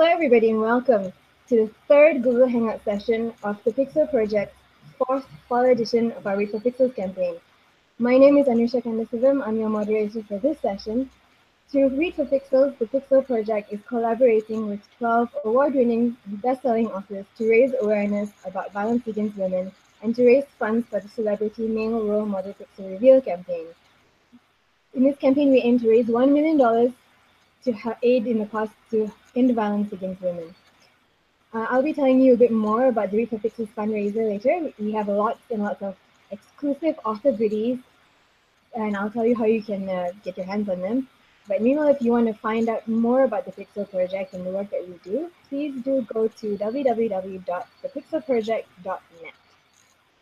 Hello everybody and welcome to the third Google Hangout session of the Pixel Project's fourth fall edition of our Read for Pixels campaign. My name is Anusha Kandasivam. I'm your moderator for this session. Through Read for Pixels, the Pixel Project is collaborating with 12 award-winning best-selling authors to raise awareness about violence against women and to raise funds for the Celebrity Male Role Model Pixel Reveal campaign. In this campaign, we aim to raise $1 million to aid in the cause to end violence against women. I'll be telling you a bit more about the Read for Pixels fundraiser later. We have lots and lots of exclusive author goodies, and I'll tell you how you can get your hands on them. But meanwhile, if you want to find out more about the Pixel Project and the work that we do, please do go to www.thepixelproject.net.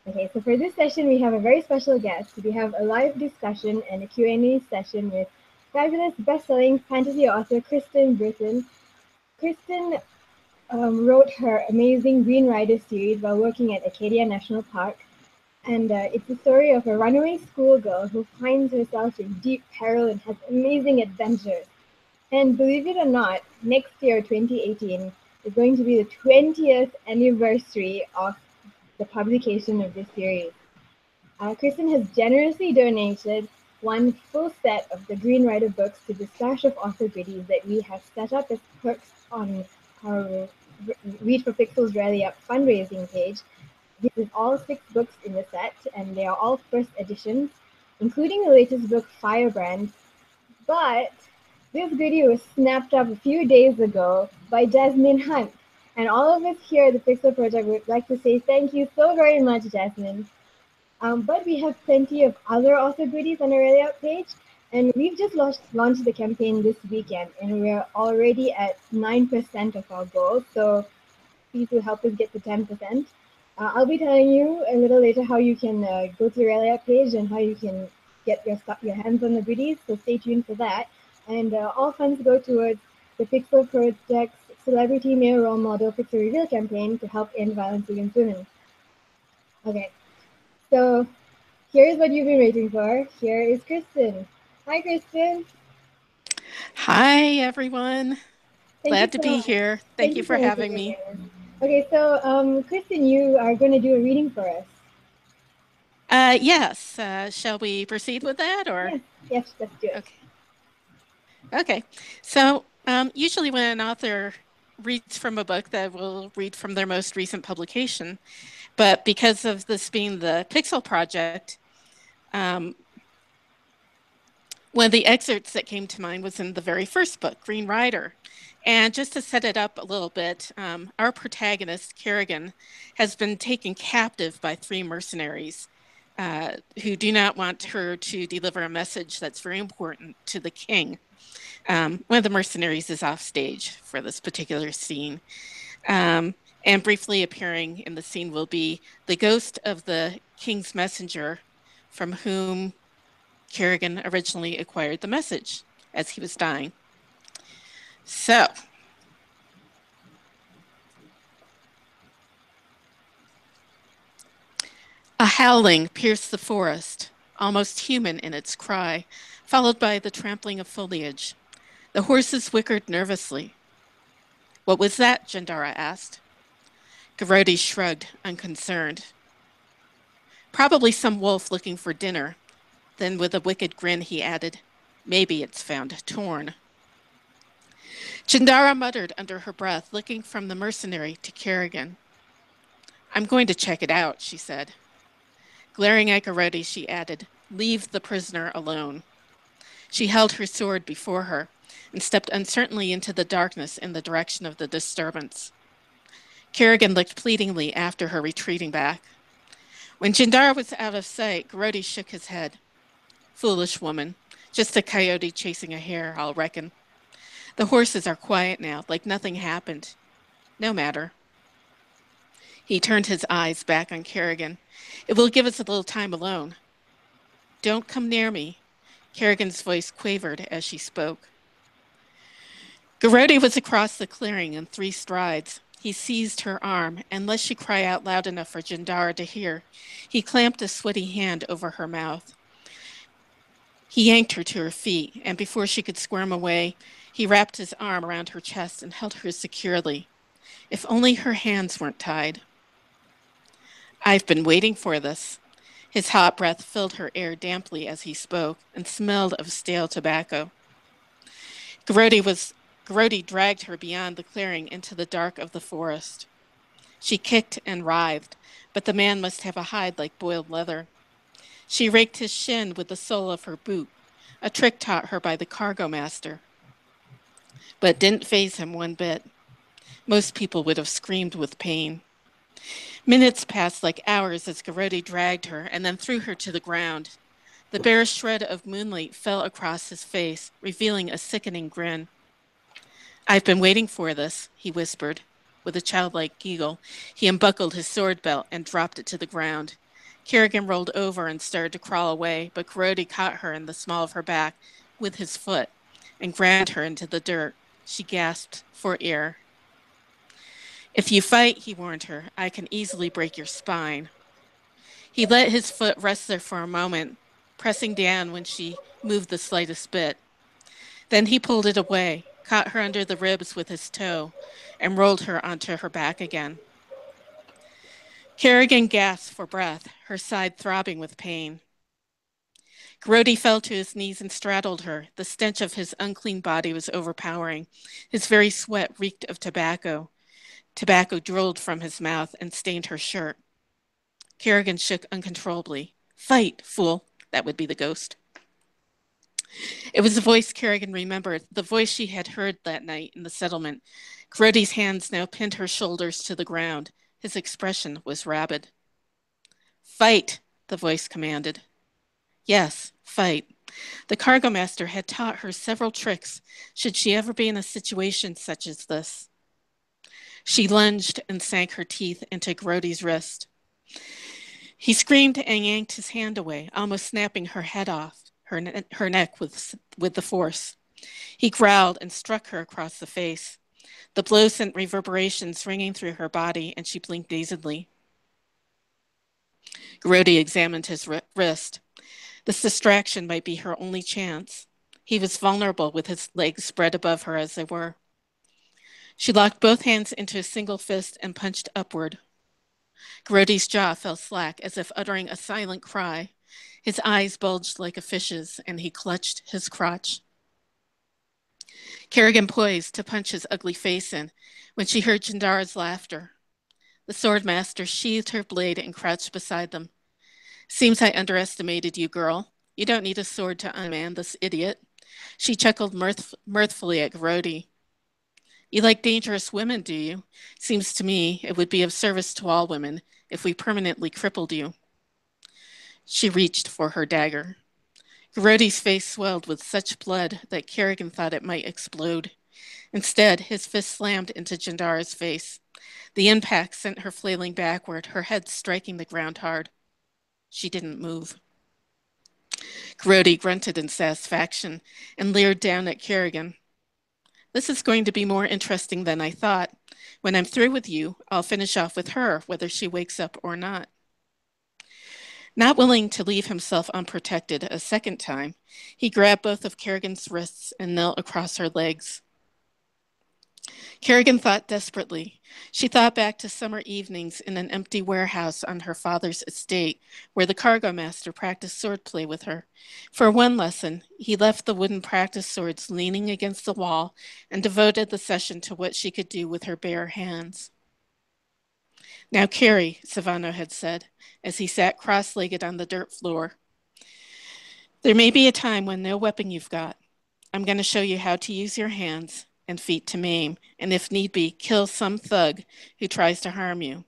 Okay, so for this session, we have a very special guest. We have a live discussion and a Q&A session with fabulous best-selling fantasy author Kristen Britain. Kristen wrote her amazing Green Rider series while working at Acadia National Park. And it's the story of a runaway schoolgirl who finds herself in deep peril and has amazing adventures. And believe it or not, next year, 2018, is going to be the 20th anniversary of the publication of this series. Kristen has generously donated one full set of the Green Rider books to the stash of author goodies that we have set up as perks on our Read for Pixels Rally Up fundraising page. This is all 6 books in the set, and they are all first editions, including the latest book, Firebrand. But this goodie was snapped up a few days ago by Jasmine Hunt. And all of us here at the Pixel Project would like to say thank you so very much, Jasmine. But we have plenty of other author goodies on our Rally Up page, and we've just launched the campaign this weekend, and we're already at 9% of our goal, so please do help us get to 10%. I'll be telling you a little later how you can go to the Rally Up page and how you can get your hands on the goodies, so stay tuned for that. And all funds go towards the Pixel Project's Celebrity Male Role Model Pixel Reveal campaign to help end violence against women. Okay, so here's what you've been waiting for. Here is Kristen. Hi, Kristen. Hi, everyone. Glad to be here. Thank you for having me. Okay, so Kristen, you are going to do a reading for us. Yes. Shall we proceed with that, or? Yes, let's do it. Okay. So usually when an author reads from a book, they will read from their most recent publication. But because of this being the Pixel Project, one of the excerpts that came to mind was in the very first book, Green Rider. And just to set it up a little bit, our protagonist, Kerrigan, has been taken captive by 3 mercenaries who do not want her to deliver a message that's very important to the king. One of the mercenaries is off stage for this particular scene. And briefly appearing in the scene will be the ghost of the king's messenger from whom Kerrigan originally acquired the message as he was dying. So, a howling pierced the forest, almost human in its cry, followed by the trampling of foliage. The horses whickered nervously. What was that? Jandara asked. Garodi shrugged, unconcerned. Probably some wolf looking for dinner. Then with a wicked grin he added, maybe it's found torn. Jandara muttered under her breath, looking from the mercenary to Kerrigan. I'm going to check it out, she said. Glaring at Garodi, she added, leave the prisoner alone. She held her sword before her and stepped uncertainly into the darkness in the direction of the disturbance. Kerrigan looked pleadingly after her, retreating back. When Jandara was out of sight, Garodi shook his head. Foolish woman, just a coyote chasing a hare, I'll reckon. The horses are quiet now, like nothing happened. No matter. He turned his eyes back on Kerrigan. It will give us a little time alone. Don't come near me. Kerrigan's voice quavered as she spoke. Garodi was across the clearing in 3 strides. He seized her arm, and lest she cry out loud enough for Jandara to hear, he clamped a sweaty hand over her mouth. He yanked her to her feet, and before she could squirm away, He wrapped his arm around her chest and held her securely. If only her hands weren't tied. I've been waiting for this. His hot breath filled her air damply as he spoke and smelled of stale tobacco. Garrodi was Garrodi dragged her beyond the clearing into the dark of the forest. She kicked and writhed, but the man must have a hide like boiled leather. She raked his shin with the sole of her boot, a trick taught her by the cargo master. But it didn't faze him one bit. Most people would have screamed with pain. Minutes passed like hours as Garrodi dragged her and then threw her to the ground. The barest shred of moonlight fell across his face, revealing a sickening grin. I've been waiting for this, he whispered. With a childlike giggle, he unbuckled his sword belt and dropped it to the ground. Kerrigan rolled over and started to crawl away, but Garrodi caught her in the small of her back with his foot and ground her into the dirt. She gasped for air. If you fight, he warned her, I can easily break your spine. He let his foot rest there for a moment, pressing down when she moved the slightest bit. Then he pulled it away, caught her under the ribs with his toe, and rolled her onto her back again. Kerrigan gasped for breath, her side throbbing with pain. Garrodi fell to his knees and straddled her. The stench of his unclean body was overpowering. His very sweat reeked of tobacco. Tobacco drooled from his mouth and stained her shirt. Kerrigan shook uncontrollably. Fight, fool! That would be the ghost. It was the voice Kerrigan remembered, the voice she had heard that night in the settlement. Garrodi's hands now pinned her shoulders to the ground. His expression was rabid. Fight, the voice commanded. Yes, fight. The cargo master had taught her several tricks should she ever be in a situation such as this. She lunged and sank her teeth into Garrodi's wrist. He screamed and yanked his hand away, almost snapping her head off, her neck with the force. He growled and struck her across the face. The blow sent reverberations ringing through her body, and she blinked dazedly. Garrodi examined his wrist. This distraction might be her only chance. He was vulnerable with his legs spread above her as they were. She locked both hands into a single fist and punched upward. Garrodi's jaw fell slack as if uttering a silent cry. His eyes bulged like a fish's, and he clutched his crotch. Kerrigan poised to punch his ugly face in when she heard Jandara's laughter. The swordmaster sheathed her blade and crouched beside them. Seems I underestimated you, girl. You don't need a sword to unman this idiot. She chuckled mirthfully at Garrodi. You like dangerous women, do you? Seems to me it would be of service to all women if we permanently crippled you. She reached for her dagger. Garrodi's face swelled with such blood that Kerrigan thought it might explode. Instead, his fist slammed into Jandara's face. The impact sent her flailing backward, her head striking the ground hard. She didn't move. Garrodi grunted in satisfaction and leered down at Kerrigan. This is going to be more interesting than I thought. When I'm through with you, I'll finish off with her, whether she wakes up or not. Not willing to leave himself unprotected a second time, he grabbed both of Kerrigan's wrists and knelt across her legs. Kerrigan thought desperately. She thought back to summer evenings in an empty warehouse on her father's estate, where the cargo master practiced swordplay with her. For one lesson, he left the wooden practice swords leaning against the wall and devoted the session to what she could do with her bare hands. Now, Carrie, Savano had said, as he sat cross-legged on the dirt floor. There may be a time when no weapon you've got. I'm going to show you how to use your hands and feet to maim, and if need be, kill some thug who tries to harm you.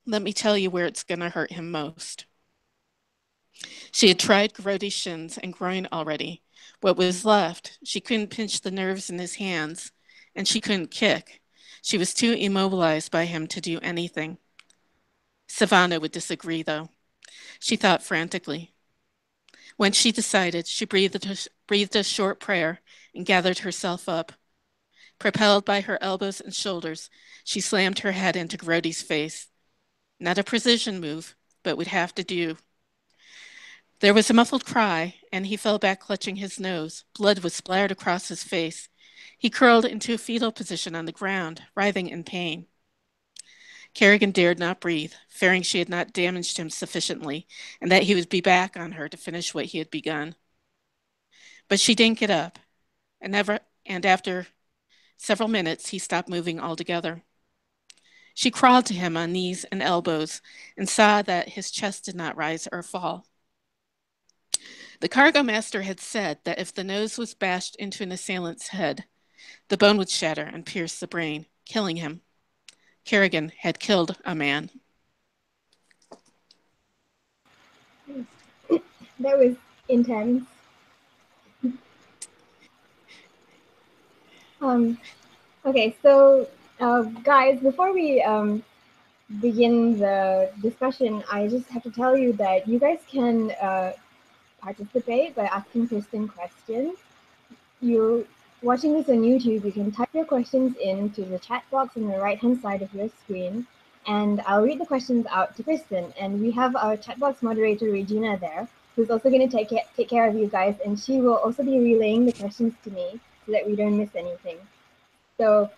Let me tell you where it's going to hurt him most. She had tried Garrodi's shins and groin already. What was left, she couldn't pinch the nerves in his hands, and she couldn't kick. She was too immobilized by him to do anything. Savannah would disagree, though. She thought frantically. When she decided, she breathed a short prayer and gathered herself up. Propelled by her elbows and shoulders, she slammed her head into Garrodi's face. Not a precision move, but would have to do. There was a muffled cry, and he fell back clutching his nose. Blood was splattered across his face. He curled into a fetal position on the ground, writhing in pain. Kerrigan dared not breathe, fearing she had not damaged him sufficiently, and that he would be back on her to finish what he had begun. But she didn't get up, and after several minutes, he stopped moving altogether. She crawled to him on knees and elbows and saw that his chest did not rise or fall. The cargo master had said that if the nose was bashed into an assailant's head, the bone would shatter and pierce the brain, killing him. Kerrigan had killed a man. That was intense. Okay, so guys, before we begin the discussion, I just have to tell you that you guys can participate by asking Kristen questions. You watching this on YouTube, you can type your questions into the chat box on the right-hand side of your screen, and I'll read the questions out to Kristen. And we have our chat box moderator, Regina, there, who's also going to take care of you guys, and she will also be relaying the questions to me so that we don't miss anything. So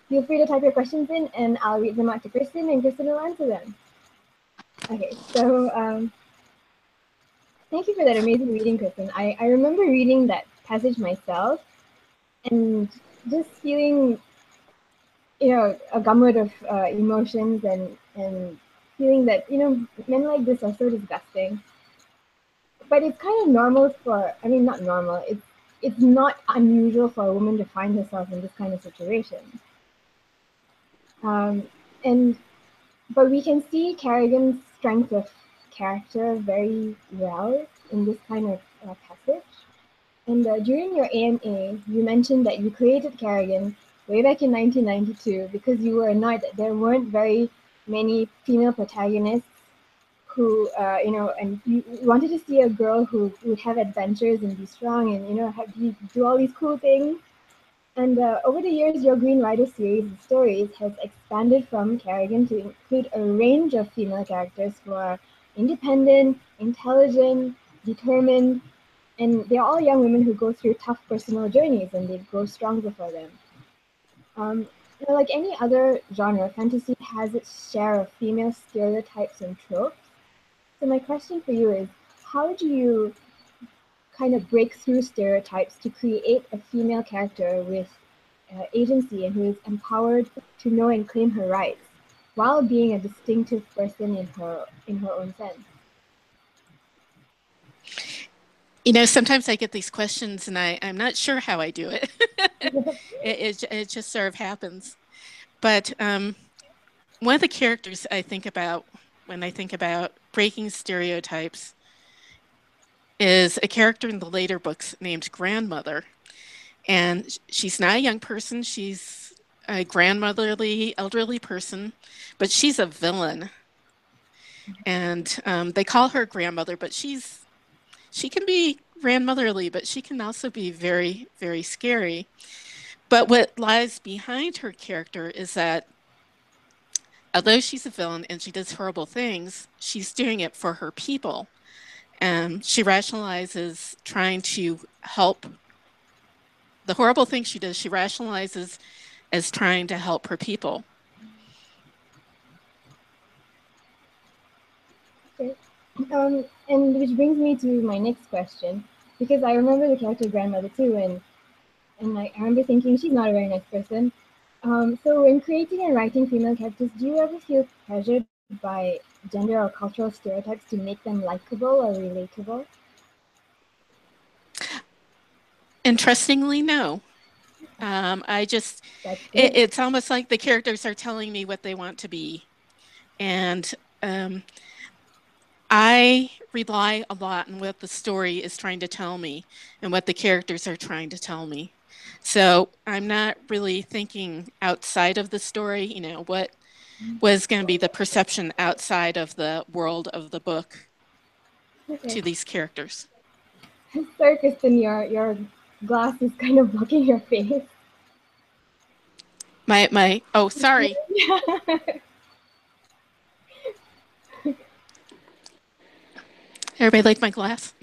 feel free to type your questions in, and I'll read them out to Kristen, and Kristen will answer them. Okay, so thank you for that amazing reading, Kristen. I remember reading that passage myself and just feeling, a gamut of emotions and feeling that, men like this are so disgusting. But it's kind of normal not normal, it's not unusual for a woman to find herself in this kind of situation. And But we can see Kerrigan's strength of character very well in this kind of passage. And during your AMA, you mentioned that you created Kerrigan way back in 1992 because you were annoyed that there weren't very many female protagonists who, and you wanted to see a girl who would have adventures and be strong and, do all these cool things. And over the years, your Green Rider series of stories has expanded from Kerrigan to include a range of female characters who are independent, intelligent, determined, and they're all young women who go through tough personal journeys and they grow stronger for them. Like any other genre, fantasy has its share of female stereotypes and tropes. So my question for you is, how do you kind of break through stereotypes to create a female character with agency and who is empowered to know and claim her rights while being a distinctive person in her own sense? Sometimes I get these questions and I'm not sure how I do it. it just sort of happens. But one of the characters I think about when I think about breaking stereotypes is a character in the later books named Grandmother. And she's not a young person. She's a grandmotherly, elderly person, but she's a villain. And they call her grandmother, but she can be grandmotherly, but she can also be very, very scary. But what lies behind her character is that although she's a villain and she does horrible things, she's doing it for her people. And she rationalizes trying to help. The horrible things she does, she rationalizes as trying to help her people. Okay. And which brings me to my next question, because I remember the character Grandmother too, and I remember thinking she's not a very nice person. So in creating and writing female characters, do you ever feel pressured by gender or cultural stereotypes to make them likable or relatable? Interestingly, no. It's almost like the characters are telling me what they want to be. And I rely a lot on what the story is trying to tell me and what the characters are trying to tell me. So I'm not really thinking outside of the story, what was going to be the perception outside of the world of the book to these characters. Sorry, Kristen, your glass is kind of blocking your face. Oh, sorry. Everybody like my glass?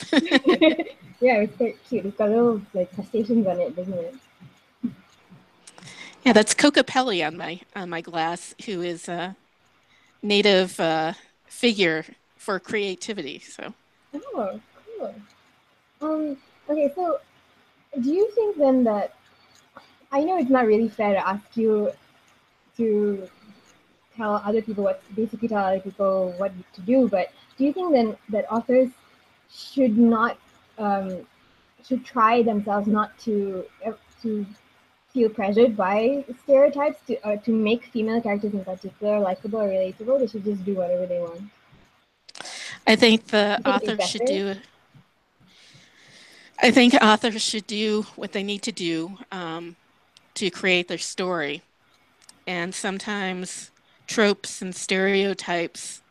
Yeah, it's quite cute. It's got little crustaceans on it, doesn't it? Yeah, that's Coca Pelli on my glass, who is a native figure for creativity. So Oh, cool. Um, okay, so do you think then that I know it's not really fair to ask you to tell other people what basically tell other people what to do, but do you think then that authors should not um, should try themselves not to feel pressured by stereotypes to make female characters in particular likable or relatable? They should just do whatever they want. I think the You think it's author should better? do. I think authors should do what they need to do to create their story, and sometimes tropes and stereotypes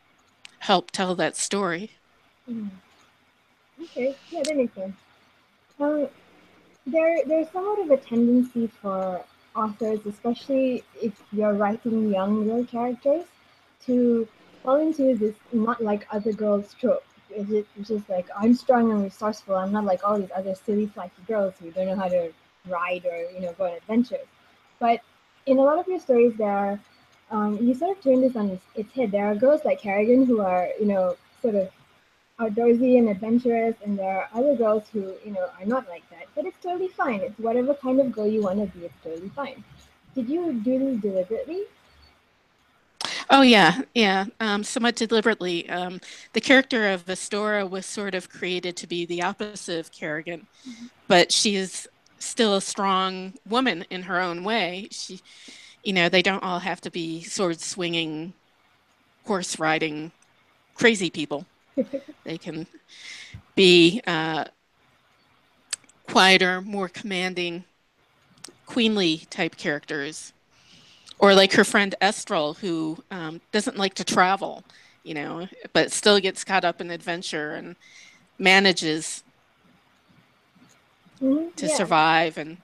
help tell that story. Mm, okay, yeah, that makes sense. Um, there's somewhat of a tendency for authors, especially if you're writing young real characters, to fall into this not like other girls trope. It's just like I'm strong and resourceful. I'm not like all these other silly, flaky girls who don't know how to ride or go on adventures. But in a lot of your stories, there are you sort of turn this on its head. There are girls like Kerrigan who are sort of outdoorsy and adventurous, and there are other girls who are not like that, but it's totally fine. It's whatever kind of girl you want to be. It's totally fine. Did you do this deliberately? Oh yeah, yeah, somewhat deliberately. The character of Astora was sort of created to be the opposite of Kerrigan, but she is still a strong woman in her own way. They don't all have to be sword swinging, horse riding, crazy people. They can be quieter, more commanding, queenly type characters. Or like her friend Estrel, who doesn't like to travel, but still gets caught up in adventure and manages to Yeah, survive and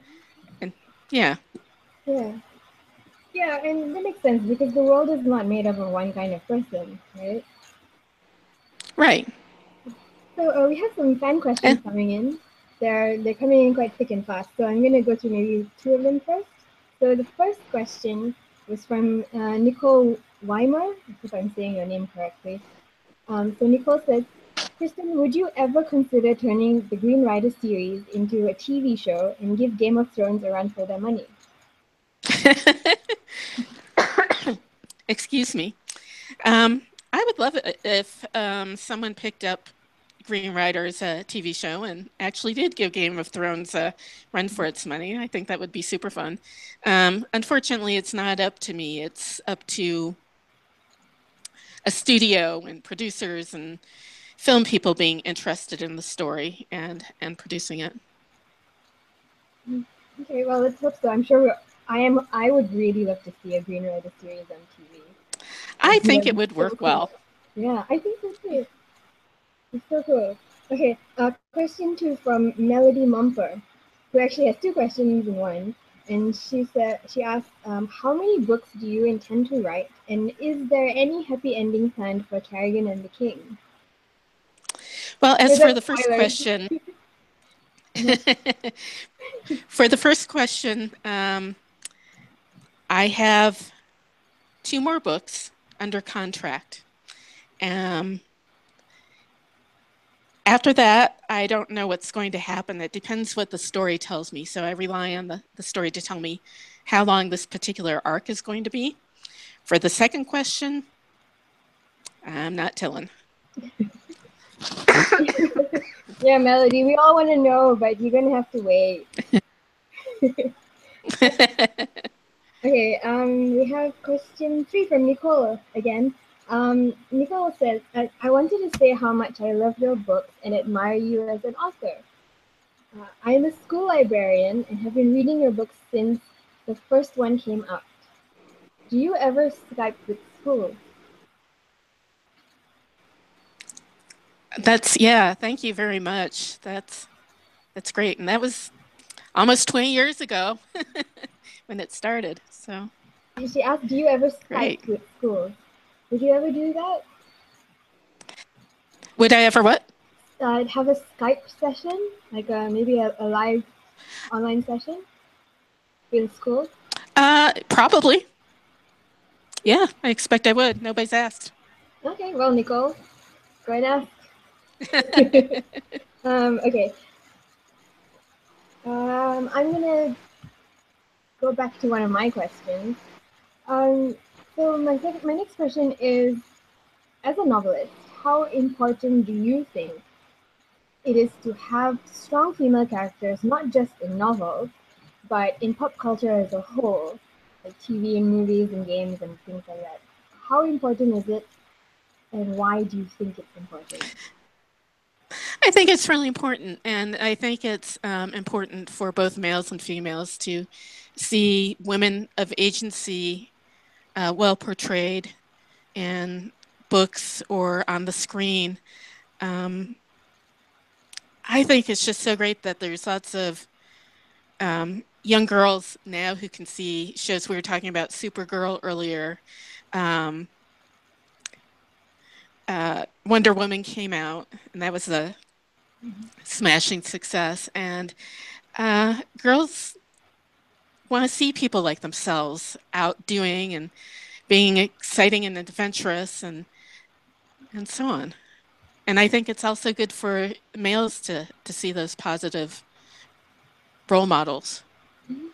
yeah, yeah, yeah, and that makes sense because the world is not made up of one kind of person, right? right. So we have some fan Eh, questions coming in. They're coming in quite thick and fast. So I'm gonna go through maybe two of them first. So the first question was from Nicole Weimer. I hope I'm saying your name correctly. So Nicole says, Kristen, would you ever consider turning the Green Rider series into a TV show and give Game of Thrones a run for their money? Excuse me. Um, I would love it if someone picked up Green Rider as a TV show and actually did give Game of Thrones a run for its money. I think that would be super fun. Unfortunately, it's not up to me. It's up to a studio and producers and film people being interested in the story and producing it. Okay, well let's hope so. I'm sure I would really love to see a Green Rider series on TV. I That think would it be would so work cool. well. Yeah, I think so too. It's so cool. Okay, question two from Melody Mumper, who actually has two questions in one. And she asked, how many books do you intend to write, and is there any happy ending planned for Carrigan and the King? Well, as for That's the first spoilers. question, Uh-huh. for the first question, I have two more books under contract. Um, After that, I don't know what's going to happen. It depends what the story tells me. So I rely on the story to tell me how long this particular arc is going to be. For the second question, I'm not telling. Yeah, Melody, we all want to know, but you're gonna have to wait. Okay, we have question three from Nicole again. Nicole says, I wanted to say how much I love your books and admire you as an author. I am a school librarian and have been reading your books since the first one came out. Do you ever Skype with schools? Yeah, thank you very much. That's great. And that was almost 20 years ago when it started. So She asked, do you ever Skype great. with schools? Would you ever do that? Would I ever what? Have a Skype session, like maybe a live online session with school? Probably. Yeah, I expect I would. Nobody's asked. Okay, well, Nicole, go and ask. Okay. I'm gonna go back to one of my questions. Um, so my next question is, as a novelist, how important do you think it is to have strong female characters, not just in novels, but in pop culture as a whole, like TV and movies and games and things like that? How important is it, and why do you think it's important? I think it's really important, and I think it's important for both males and females to see women of agency well portrayed in books or on the screen. Um, I think it's just so great that there's lots of young girls now who can see shows. We were talking about Supergirl earlier. Um, Wonder Woman came out, and that was a smashing success. And girls want to see people like themselves out doing and being exciting and adventurous and so on. And I think it's also good for males to see those positive role models. Isn't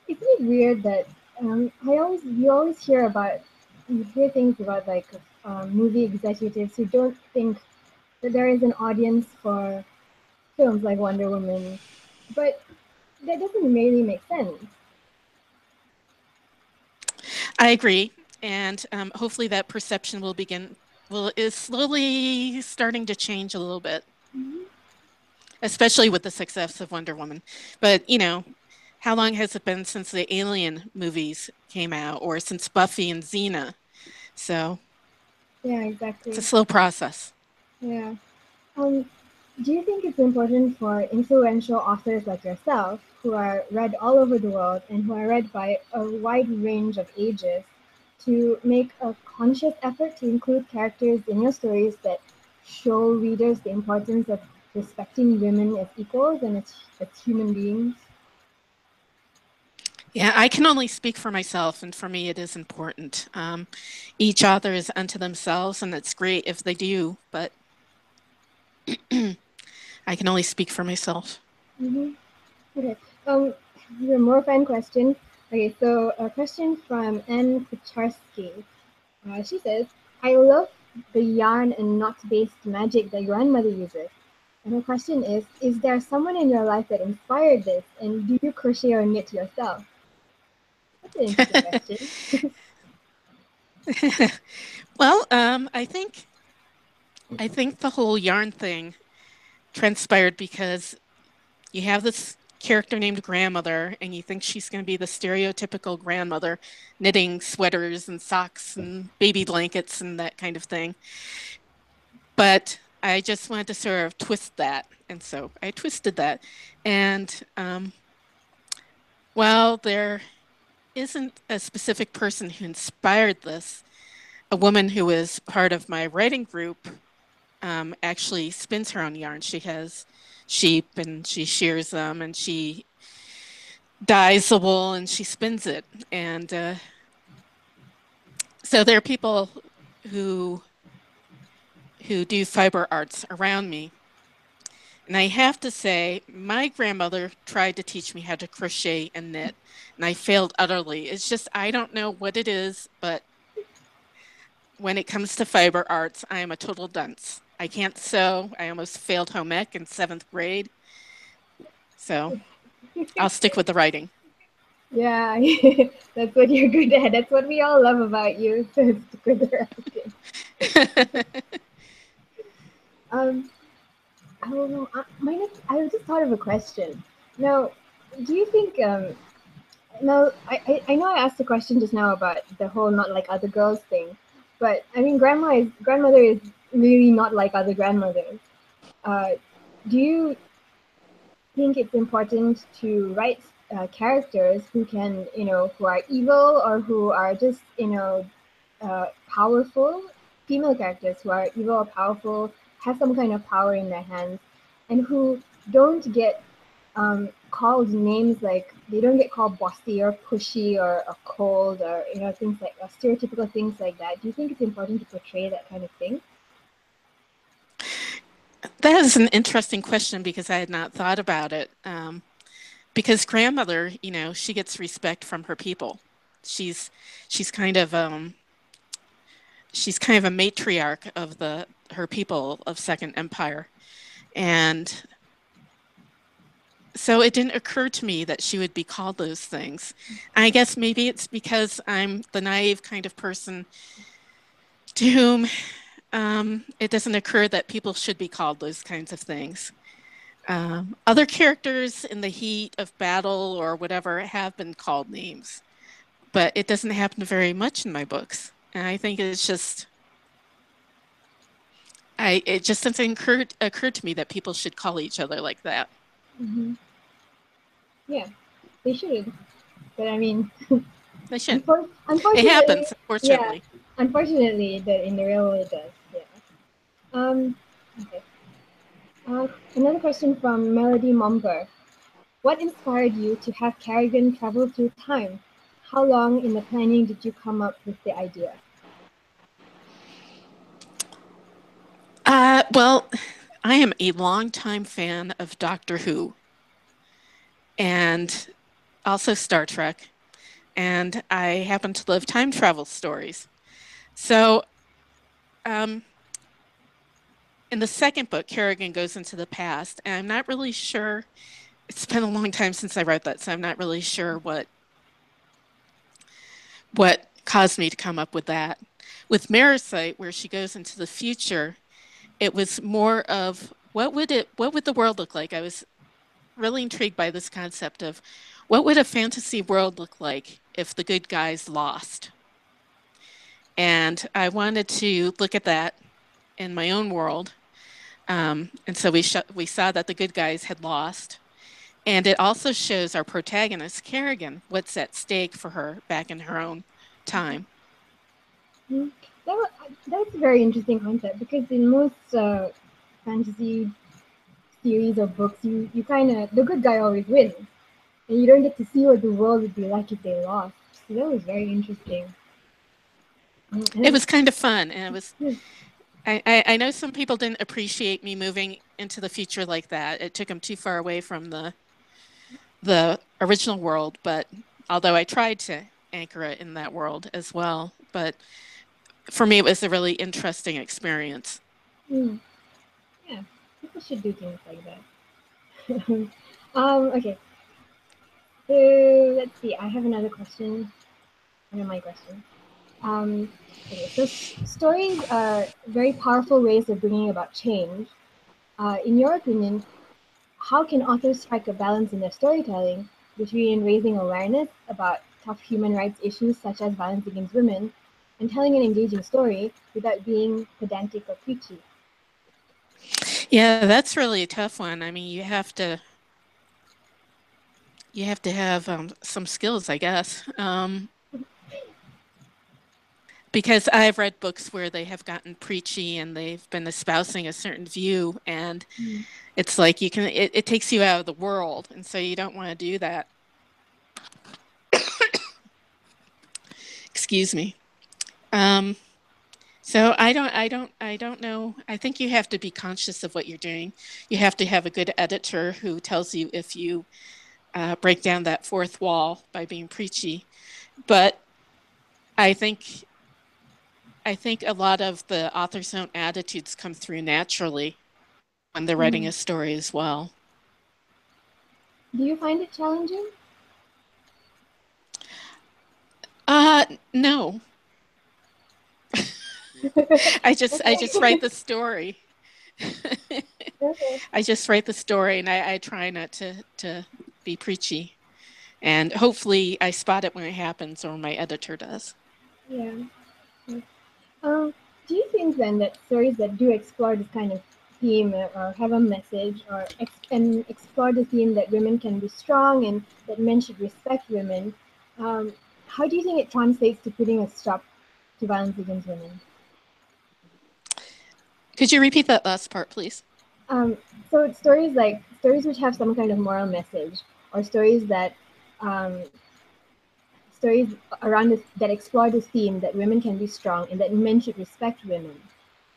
it weird that you always hear about you hear things about like movie executives who don't think that there is an audience for films like Wonder Woman, but that doesn't really make sense. I agree, and hopefully that perception is slowly starting to change a little bit, Mhm. especially with the success of Wonder Woman. But how long has it been since the Alien movies came out, or since Buffy and Xena? So Yeah, it's a exactly. slow process. Yeah. Um, do you think it's important for influential authors like yourself, who are read all over the world and who are read by a wide range of ages, to make a conscious effort to include characters in your stories that show readers the importance of respecting women as equals and as human beings? Yeah, I can only speak for myself, and for me, it is important. Each author is unto themselves, and it's great if they do, but I can only speak for myself. Mm-hmm. Okay. Um, a more fun question. Okay, so a question from Anne Kucharski. She says, I love the yarn and knot based magic that grandmother uses. And her question is there someone in your life that inspired this? And do you crochet or knit yourself? That's an interesting question. Well, I think the whole yarn thing transpired because you have this character named grandmother, and you think she's going to be the stereotypical grandmother knitting sweaters and socks and baby blankets and that kind of thing. But I just wanted to sort of twist that. And so I twisted that. And while there isn't a specific person who inspired this, a woman who is part of my writing group actually spins her own yarn. She has sheep and she shears them and she dyes the wool and she spins it. And so there are people who who do fiber arts around me. And I have to say, my grandmother tried to teach me how to crochet and knit, and I failed utterly. It's just, I don't know what it is, but when it comes to fiber arts, I am a total dunce. I can't sew. I almost failed home ec in seventh grade. So I'll stick with the writing. Yeah, that's what you're good at. That's what we all love about you. So it's good writing. Um, I don't know. I just thought of a question. Now, do you think no, I know I asked a question just now about the whole not like other girls thing, but I mean, grandmother is really not like other grandmothers. Uh, do you think it's important to write characters who can, who are evil or who are just, powerful, female characters who are evil or powerful, have some kind of power in their hands, and who don't get called names like they don't get called bossy or pushy or cold or things like stereotypical things like that. Do you think it's important to portray that kind of thing? That is an interesting question because I had not thought about it. Because grandmother, she gets respect from her people. She's she's kind of she's kind of a matriarch of the her people of Second Empire. And so it didn't occur to me that she would be called those things. I guess maybe it's because I'm the naive kind of person to whom it doesn't occur that people should be called those kinds of things. Other characters in the heat of battle or whatever have been called names, but it doesn't happen very much in my books. And I think it's just, it just doesn't occur to me that people should call each other like that. Mm-hmm. Yeah, they should. But I mean, They should. It unfortunately, happens, yeah, unfortunately. unfortunately, that in the real world it does. Yeah. Um. Okay. Another question from Melody Momber. What inspired you to have Kerrigan travel through time? How long in the planning did you come up with the idea? Well, I am a longtime fan of Doctor Who and also Star Trek, and I happen to love time travel stories. So, um, in the second book, Kerrigan goes into the past, and I'm not really sure. It's been a long time since I wrote that, so I'm not really sure what caused me to come up with that. With Marasite, where she goes into the future, it was more of what would the world look like? I was really intrigued by this concept of what would a fantasy world look like if the good guys lost? And I wanted to look at that in my own world. And so we saw that the good guys had lost. And it also shows our protagonist, Kerrigan, what's at stake for her back in her own time. Hmm. That's a very interesting concept because in most fantasy series or books, you kind of the good guy always wins, and you don't get to see what the world would be like if they lost. So that was very interesting. And It then, was kind of fun. And it was, yeah. I know some people didn't appreciate me moving into the future like that. It took them too far away from the original world, but although I tried to anchor it in that world as well, but for me, it was a really interesting experience. Hmm. Yeah, people should do things like that. Okay, so let's see. I have another question. One of my questions. Um, okay, so stories are very powerful ways of bringing about change. In your opinion, how can authors strike a balance in their storytelling between raising awareness about tough human rights issues such as violence against women and telling an engaging story without being pedantic or preachy? Yeah, that's really a tough one. I mean, you have to have some skills, I guess. Because I've read books where they have gotten preachy and they've been espousing a certain view, and Mm. it's like it takes you out of the world, and so you don't want to do that. Excuse me. Um, so I don't know. I think you have to be conscious of what you're doing. You have to have a good editor who tells you if you break down that fourth wall by being preachy. But I think I think a lot of the author's own attitudes come through naturally when they're writing Mm. a story as well. Do you find it challenging? No. I just Okay. write the story. Okay. I just write the story and I try not to be preachy. And hopefully I spot it when it happens or my editor does. Yeah. Yeah. Do you think then that stories that do explore this kind of theme or have a message or and explore the theme that women can be strong and that men should respect women, um, how do you think it translates to putting a stop to violence against women? Could you repeat that last part, please? Um, so it's stories which have some kind of moral message, or stories around this that explore this theme that women can be strong and that men should respect women.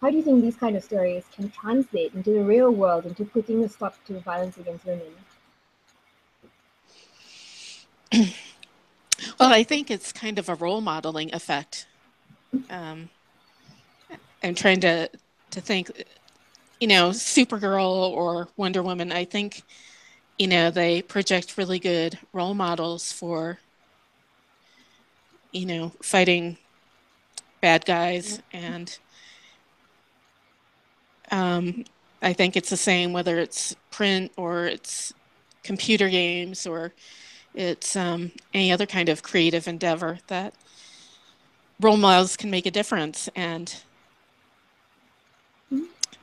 How do you think these kind of stories can translate into the real world, into putting a stop to violence against women? Well, I think it's kind of a role modeling effect. I'm trying to think, Supergirl or Wonder Woman. I think, they project really good role models for, fighting bad guys. And I think it's the same whether it's print or it's computer games or it's any other kind of creative endeavor, that role models can make a difference and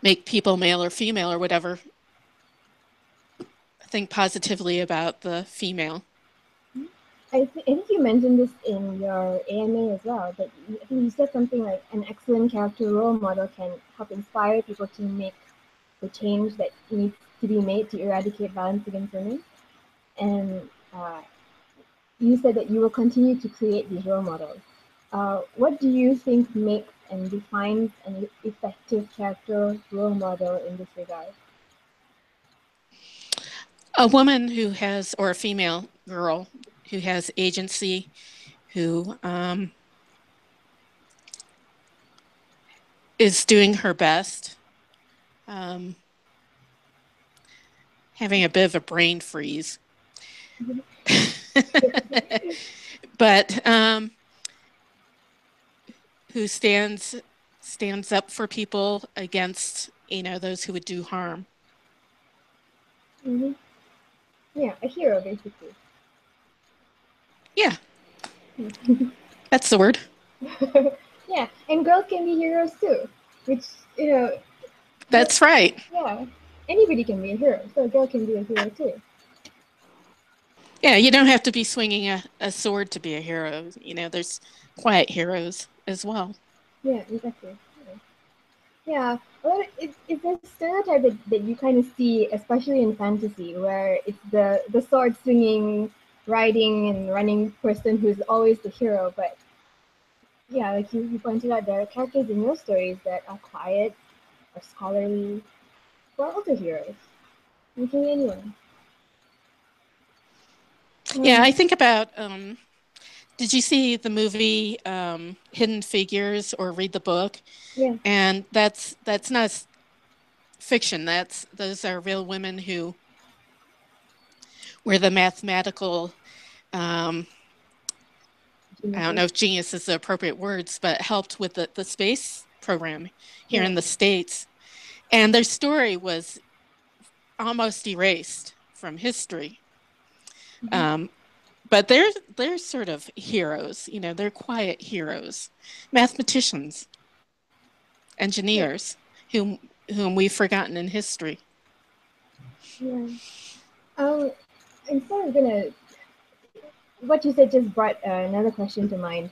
make people, male or female or whatever, think positively about the female. I think you mentioned this in your AMA as well, but I think you said something like an excellent character role model can help inspire people to make the change that needs to be made to eradicate violence against women. And you said that you will continue to create these role models. What do you think makes and defines an effective character role model in this regard? A woman who has, or a female girl who has agency, who is doing her best, um, having a bit of a brain freeze. But who stands up for people against, those who would do harm. Mm-hmm. Yeah, a hero basically. Yeah, that's the word. Yeah, and girls can be heroes too, which you know, That's right. yeah, anybody can be a hero, so a girl can be a hero too. Yeah, you don't have to be swinging a sword to be a hero. There's quiet heroes as well. Yeah, exactly. Yeah, well, it's a stereotype that you kind of see, especially in fantasy, where it's the sword swinging, riding, and running person who's always the hero. But yeah, like you pointed out, there are characters in your stories that are quiet or scholarly, who are also heroes. You can be anyone. Yeah, Um, I think about, did you see the movie Hidden Figures or read the book? yeah. And that's not fiction. Those are real women who were the mathematical, um, I don't Geniuses. know if genius is the appropriate words, but helped with the space program here Yeah. in the States. And their story was almost erased from history. Mm-hmm. Um, but they're sort of heroes, they're quiet heroes, mathematicians, Yeah. engineers, whom we've forgotten in history. Yeah. Um, I'm sort of gonna. What you said just brought another question to mind.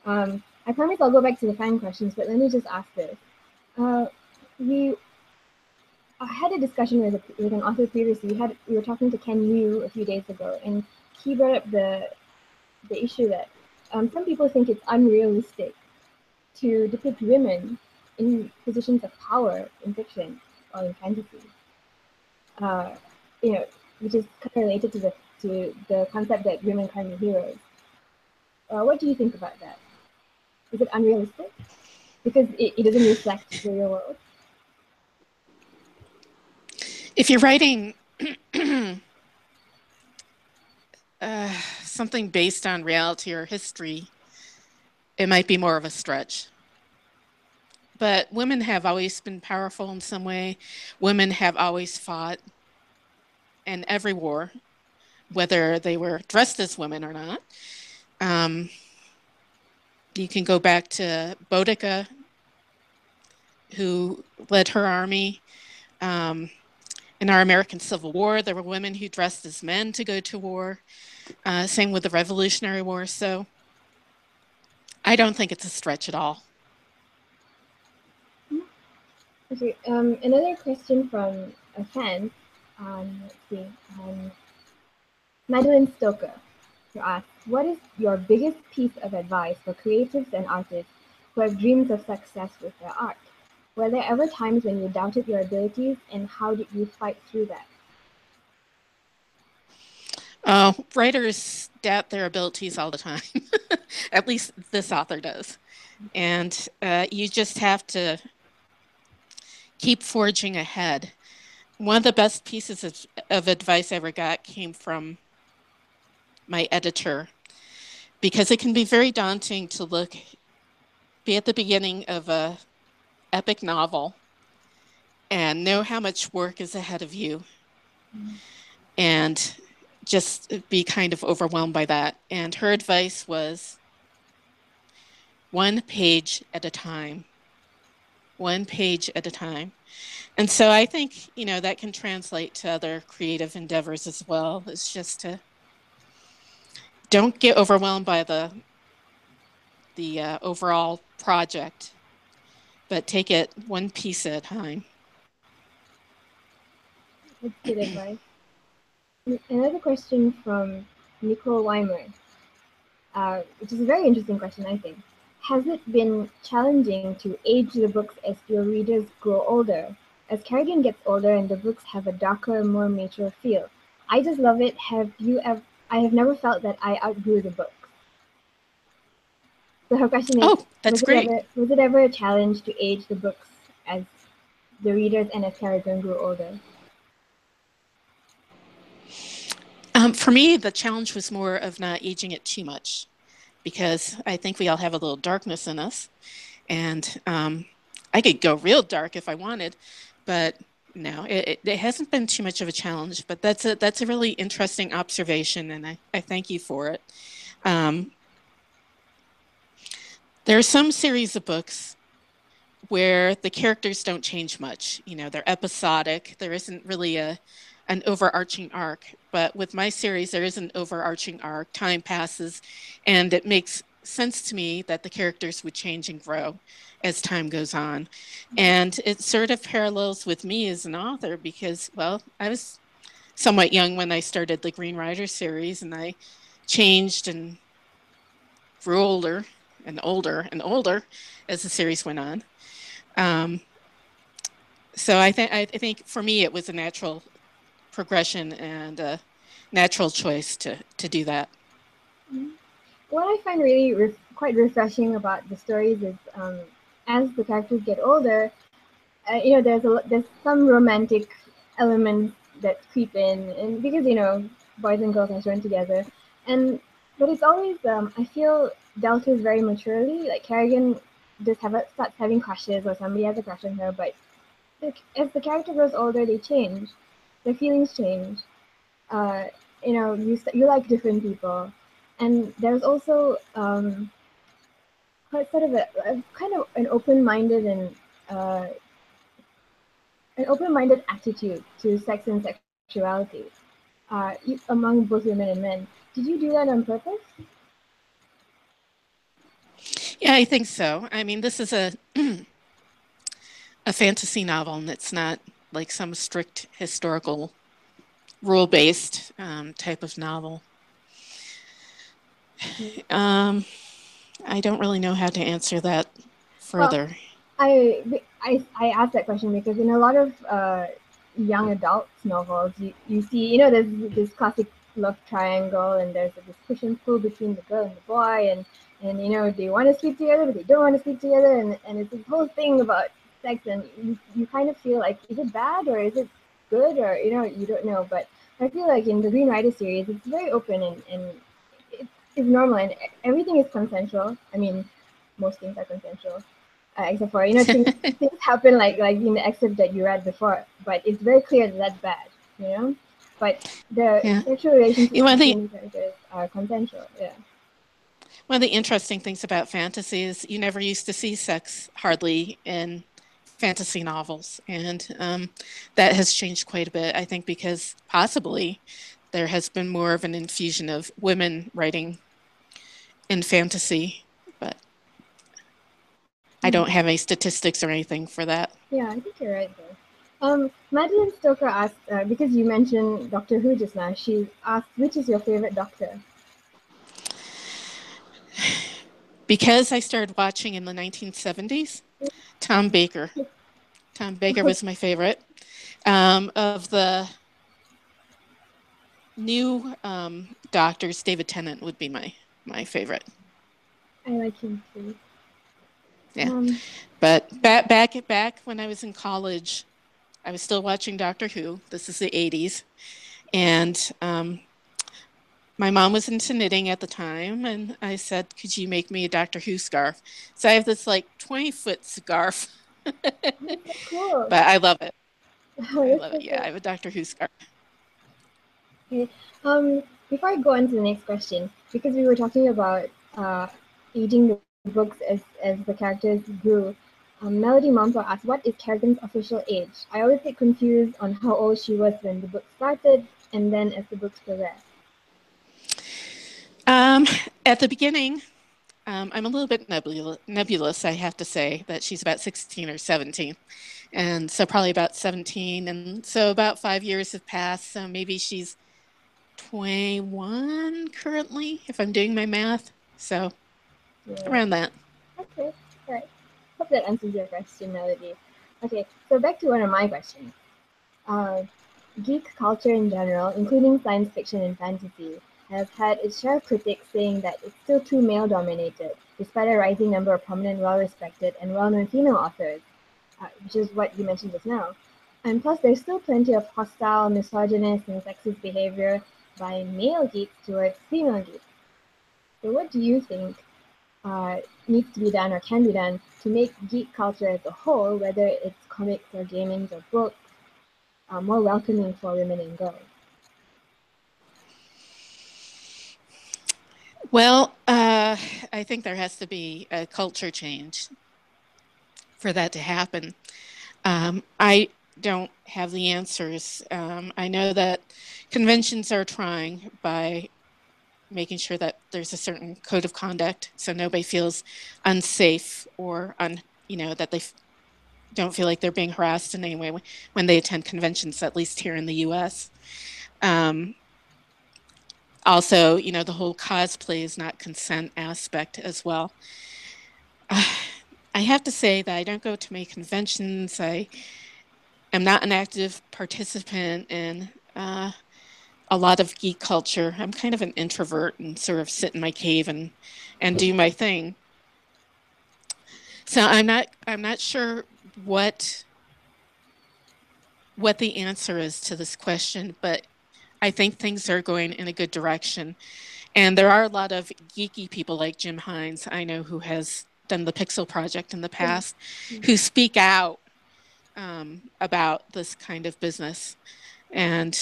I promise I'll go back to the fan questions, but let me just ask this. Uh, we I had a discussion with an author previously. We were talking to Ken Yu a few days ago, and he brought up the issue that some people think it's unrealistic to depict women in positions of power in fiction or in fantasy. Uh, you know, which is kind of related to the concept that women can't be heroes. What do you think about that? Is it unrealistic because it doesn't reflect the real world? If you're writing something based on reality or history, it might be more of a stretch. But women have always been powerful in some way. Women have always fought in every war, whether they were dressed as women or not. Um, you can go back to Boudica, who led her army. Um, in our American Civil War, there were women who dressed as men to go to war. Same with the Revolutionary War. So I don't think it's a stretch at all. Okay. Another question from a fan. Let's see. Um, Madeline Stoker, who asks, what is your biggest piece of advice for creatives and artists who have dreams of success with their art? Were there ever times when you doubted your abilities, and how did you fight through that? Writers doubt their abilities all the time. At least this author does. And you just have to keep forging ahead. One of the best pieces of advice I ever got came from my editor, because it can be very daunting to be at the beginning of a epic novel and know how much work is ahead of you, and just be kind of overwhelmed by that. And her advice was 1 page at a time, 1 page at a time. And so I think, that can translate to other creative endeavors as well. It's just to don't get overwhelmed by the overall project, but take it one piece at a time. That's good advice. Another question from Nicole Weimer, which is a very interesting question, I think. Has it been challenging to age the books as your readers grow older? As Kerrigan gets older and the books have a darker, more mature feel. I just love it. I have never felt that I outgrew the books. So her question is, Oh, that's great. was it ever a challenge to age the books as the readers and as Kerrigan grew older? For me, the challenge was more of not aging it too much, because I think we all have a little darkness in us. And I could go real dark if I wanted, but no, it hasn't been too much of a challenge. But that's a really interesting observation, and I thank you for it. There are some series of books where the characters don't change much. They're episodic. There isn't really an overarching arc. But with my series, there is an overarching arc. Time passes, and it makes sense to me that the characters would change and grow as time goes on. And it sort of parallels with me as an author because, well, I was somewhat young when I started the Green Rider series, and I changed and grew older and older and older as the series went on. So I think for me it was a natural progression and a natural choice to do that. What I find really quite refreshing about the stories is, as the characters get older, there's some romantic elements that creep in, and because boys and girls are thrown together, and but it's always I feel dealt with very maturely. Like Kerrigan starts having crushes, or somebody has a crush on her, but as the character grows older, they change, their feelings change. Uh, you like different people, and there's also quite sort of a kind of uh, an open-minded attitude to sex and sexuality among both women and men. Did you do that on purpose? Yeah, I think so. I mean, this is a a fantasy novel, and it's not like some strict historical rule-based type of novel. I don't really know how to answer that Well, further. I asked that question because in a lot of young adult novels, you see, there's this classic love triangle, and there's this push and pull between the girl and the boy, and they want to sleep together, but they don't want to sleep together, and it's this whole thing about sex, and you kind of feel like, is it bad or is it good, or you don't know. But I feel like in the Green Rider series, it's very open, and it's normal, and everything is consensual. I mean, most things are consensual, except for things happen like in the excerpt that you read before, but it's very clear that that's bad, you know. But the Yeah. sexual relationships One of the between the characters are consensual. Yeah. one of the interesting things about fantasy is you never used to see sex hardly in fantasy novels, and that has changed quite a bit. I think because possibly there has been more of an infusion of women writing in fantasy, but I don't have any statistics or anything for that. Yeah, I think you're right though. Madeline Stoker asked, because you mentioned Doctor Who just now, she asked, which is your favorite Doctor? Because I started watching in the 1970s, Tom Baker. Tom Baker was my favorite. Of the new doctors, David Tennant would be my favorite. I like him too. Yeah, Um, but back when I was in college, I was still watching Doctor Who. This is the 80s, and my mom was into knitting at the time, and I said, "Could you make me a Doctor Who scarf?" So I have this like 20-foot scarf, that's so cool. but I love it. Oh, I that's love so it. Yeah, cool. I have a Doctor Who scarf. Okay. Before I go on to the next question, because we were talking about aging the books as the characters grew, Melody Mumford asked, "What is Kerrigan's official age?" I always get confused on how old she was when the book started, and then as the books progressed. Um, at the beginning, I'm a little bit nebulous, I have to say, that she's about 16 or 17. And so probably about 17. And so about 5 years have passed. So maybe she's 21 currently, if I'm doing my math. So Yeah. around that. Okay. All right. Hope that answers your question, Melody. Okay. So back to one of my questions. Uh, Geek culture in general, including science fiction and fantasy, has had its share of critics saying that it's still too male dominated, despite a rising number of prominent, well respected, and well known female authors, which is what you mentioned just now. And plus, there's still plenty of hostile, misogynist, and sexist behavior by male geeks towards female geeks. So, what do you think needs to be done or can be done to make geek culture as a whole, whether it's comics or gaming or books, more welcoming for women and girls? Well, I think there has to be a culture change for that to happen. I don't have the answers. I know that conventions are trying by making sure that there's a certain code of conduct so nobody feels unsafe or that they don't feel like they're being harassed in any way when they attend conventions, at least here in the US. Um, Also, the whole cosplay is not consent aspect as well. I have to say that I don't go to many conventions. I am not an active participant in a lot of geek culture. I'm kind of an introvert and sort of sit in my cave and do my thing. So I'm not sure what the answer is to this question, but I think things are going in a good direction. And there are a lot of geeky people like Jim Hines, I know, who has done the Pixel Project in the Yeah. past, who speak out about this kind of business and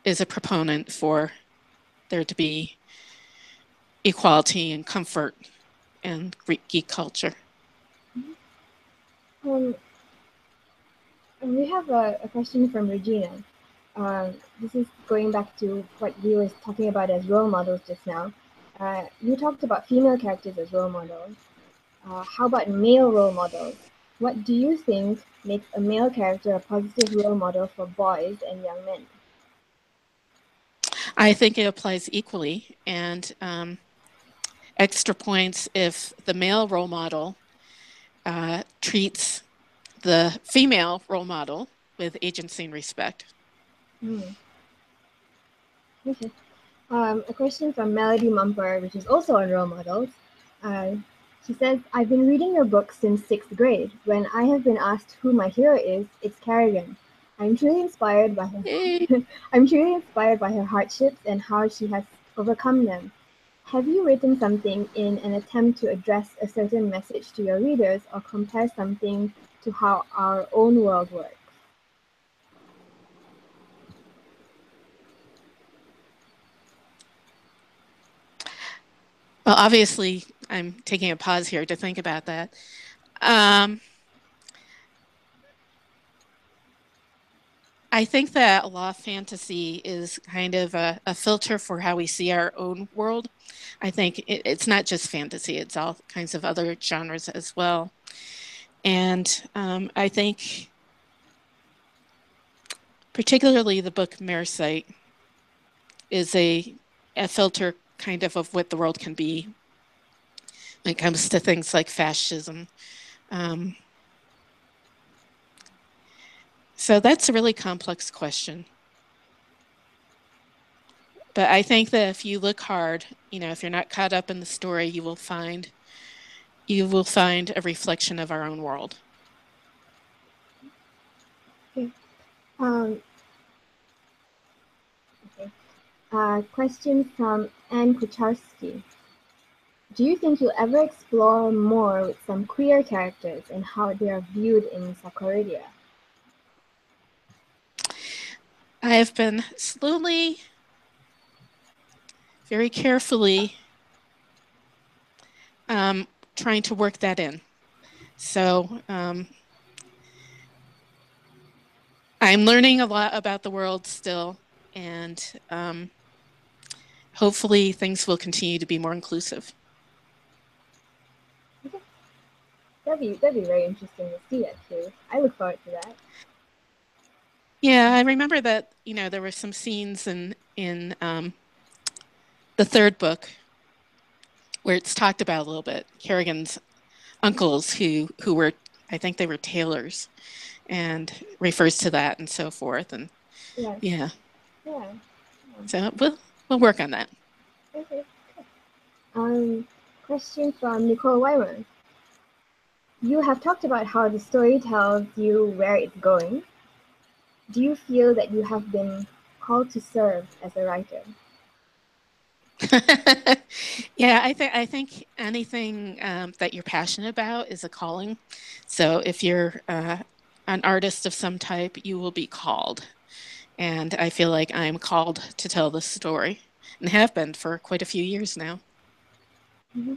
is a proponent for there to be equality and comfort and geek culture. Um, we have a question from Regina. This is going back to what we were talking about as role models just now. You talked about female characters as role models. How about male role models? What do you think makes a male character a positive role model for boys and young men? I think it applies equally, and extra points if the male role model treats the female role model with agency and respect. Hmm. Okay. A question from Melody Mumper, which is also on role models. Uh, she says, "I've been reading your book since sixth grade. When I have been asked who my hero is, it's Kerrigan. I'm truly inspired by her. Hey. I'm truly inspired by her hardships and how she has overcome them. Have you written something in an attempt to address a certain message to your readers or compare something to how our own world works?" Well, obviously, I'm taking a pause here to think about that. Um, I think that a lot of fantasy is kind of a filter for how we see our own world. I think it's not just fantasy, it's all kinds of other genres as well. And I think Particularly the book Marasite is a filter kind of what the world can be when it comes to things like fascism. So that's a really complex question. But I think that if you look hard, if you're not caught up in the story, you will find a reflection of our own world. Okay. Question from Anne Kucharski. Do you think you'll ever explore more with some queer characters and how they are viewed in Sakoridia? I have been slowly, very carefully trying to work that in. So I'm learning a lot about the world still, and hopefully things will continue to be more inclusive. Okay. That'd be very interesting to see, actually. I look forward to that. Yeah, I remember that, there were some scenes in the third book where it's talked about a little bit. Kerrigan's uncles who were, I think they were tailors, and refers to that and so forth. And Yes. yeah. Yeah. So we'll work on that. Okay. Question from Nicole Weimer. You have talked about how the story tells you where it's going. Do you feel that you have been called to serve as a writer? Yeah, I think anything that you're passionate about is a calling. So if you're an artist of some type, you will be called. And I feel like I'm called to tell this story, and have been for quite a few years now. Mm-hmm.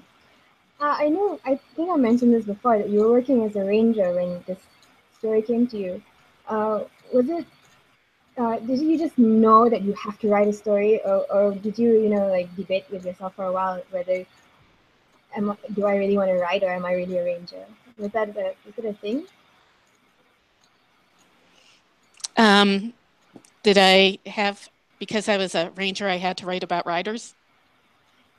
I think I mentioned this before, that you were working as a ranger when this story came to you. Was it, did you just know that you have to write a story, or did you, like debate with yourself for a while whether, do I really want to write or am I really a ranger? Was it a thing? Did I have, because I was a ranger, I had to write about riders?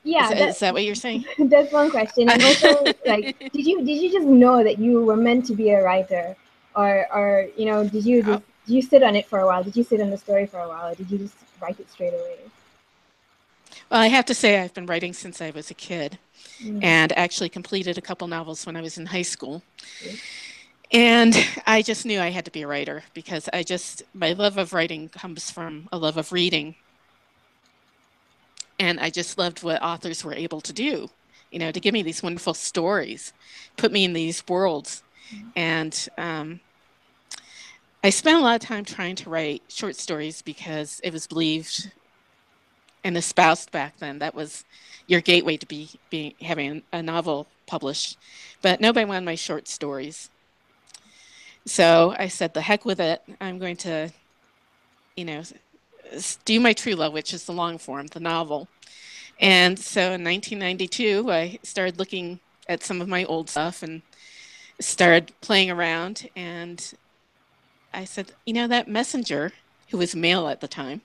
Yeah, Is that what you're saying? that's one question. And also, like, did you just know that you were meant to be a writer, or Oh, did you sit on it for a while? Did you sit on the story for a while, or did you just write it straight away? well, I have to say I've been writing since I was a kid, Mm. and actually completed a couple novels when I was in high school. Okay. And I just knew I had to be a writer because my love of writing comes from a love of reading. And I just loved what authors were able to do, to give me these wonderful stories, put me in these worlds. And I spent a lot of time trying to write short stories because it was believed and espoused back then that was your gateway to having a novel published. But nobody wanted my short stories. So I said, the heck with it. I'm going to, you know, do my true love, which is the long form, the novel. And so in 1992, I started looking at some of my old stuff and started playing around. And I said, that messenger, who was male at the time,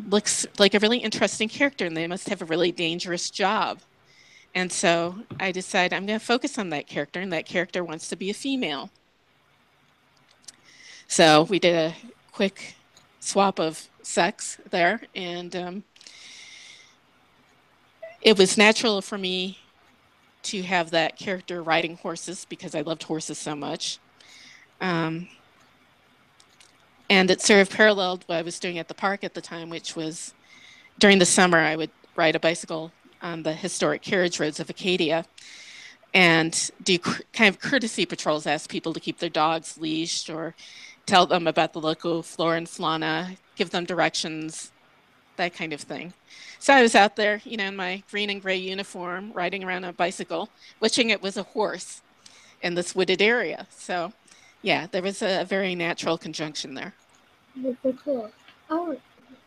looks like a really interesting character, and they must have a really dangerous job. And so I decided I'm going to focus on that character, and that character wants to be a female. So we did a quick swap of sex there, and it was natural for me to have that character riding horses because I loved horses so much. Um, and it sort of paralleled what I was doing at the park at the time, which was during the summer, I would ride a bicycle on the historic carriage roads of Acadia and do kind of courtesy patrols, ask people to keep their dogs leashed or tell them about the local flora and fauna, give them directions, that kind of thing. So I was out there, in my green and gray uniform, riding around on a bicycle, wishing it was a horse in this wooded area. So yeah, there was a very natural conjunction there. That's so cool. Um,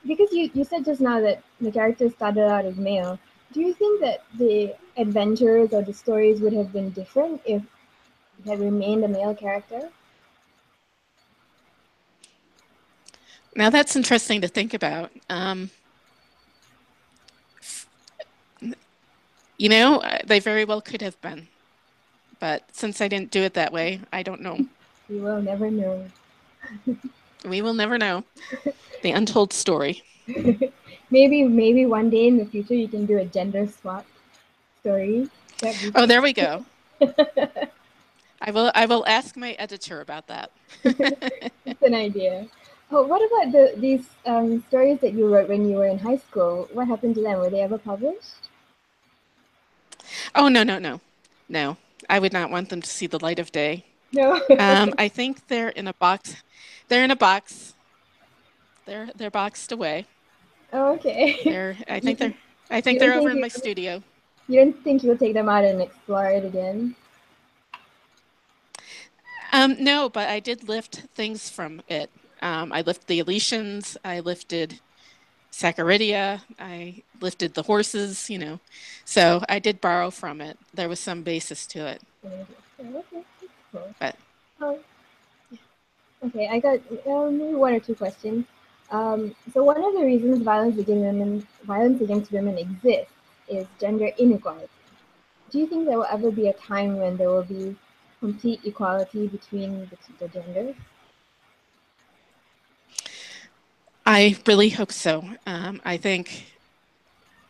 because you said just now that the character started out as male, do you think that the adventures or the stories would have been different if it had remained a male character? Now that's interesting to think about. They very well could have been. But since I didn't do it that way, I don't know. We will never know. We will never know. The untold story. Maybe one day in the future you can do a gender swap story. That'd be Oh, fun. there we go. I will ask my editor about that. It's an idea. Oh, what about these stories that you wrote when you were in high school? What happened to them? Were they ever published? Oh, no, no, no. No. I would not want them to see the light of day. No. I think they're in a box. They're in a box. They're boxed away. Oh, okay. They're I think You, they're I you think don't they're over think in you my studio. you don't think you'll take them out and explore it again? No, but I did lift things from it. I lifted the Elysians, I lifted Saccaridia, I lifted the horses. So I did borrow from it. There was some basis to it. Okay, that's cool. But Oh, okay, I got maybe one or two questions. So one of the reasons violence against women exists is gender inequality. Do you think there will ever be a time when there will be complete equality between the genders? I really hope so. I think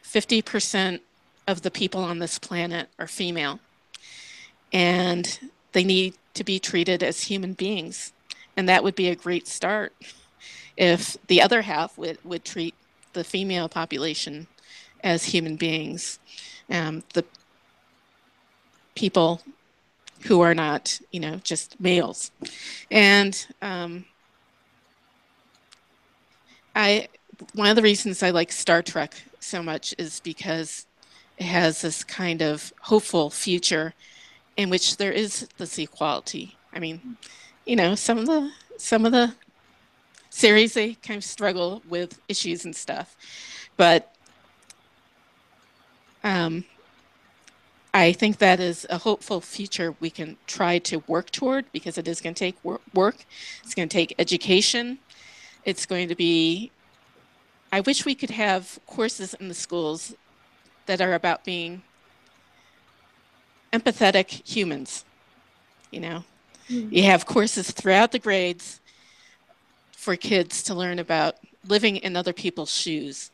50% of the people on this planet are female, and they need to be treated as human beings. And that would be a great start if the other half would treat the female population as human beings. The people who are not, just males. And I one of the reasons I like Star Trek so much is because it has this kind of hopeful future in which there is this equality. I mean, some of the series they kind of struggle with issues and stuff, but um, I think that is a hopeful future we can try to work toward because it is going to take work. It's going to take education. It's going to be. I wish we could have courses in the schools that are about being empathetic humans. You know, you Mm. have courses throughout the grades for kids to learn about living in other people's shoes.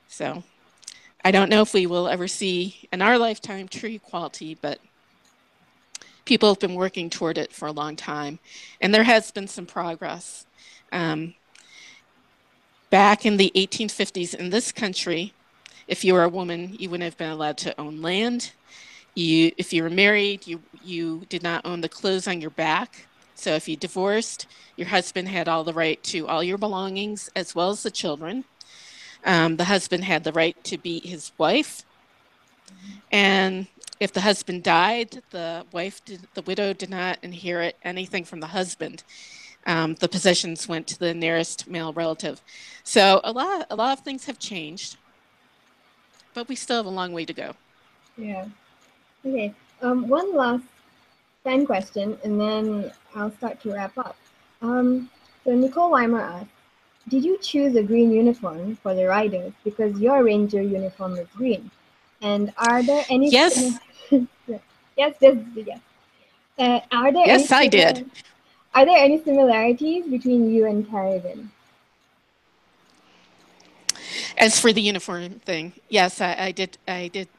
So I don't know if we will ever see in our lifetime true equality, but people have been working toward it for a long time, and there has been some progress. Um, Back in the 1850s in this country, if you were a woman, you wouldn't have been allowed to own land. If you were married, you did not own the clothes on your back. So if you divorced, your husband had all the right to all your belongings as well as the children. The husband had the right to beat his wife, and if the husband died, the widow did not inherit anything from the husband. The possessions went to the nearest male relative. So a lot of things have changed, but we still have a long way to go. Yeah. Okay. One last fan question, and then I'll start to wrap up. So Nicole Weimer asked, did you choose a green uniform for the riders because your ranger uniform is green? And are there any Yes, yes, this yes. Are there any yes, I did. are there any similarities between you and Carrigan? As for the uniform thing, yes, I did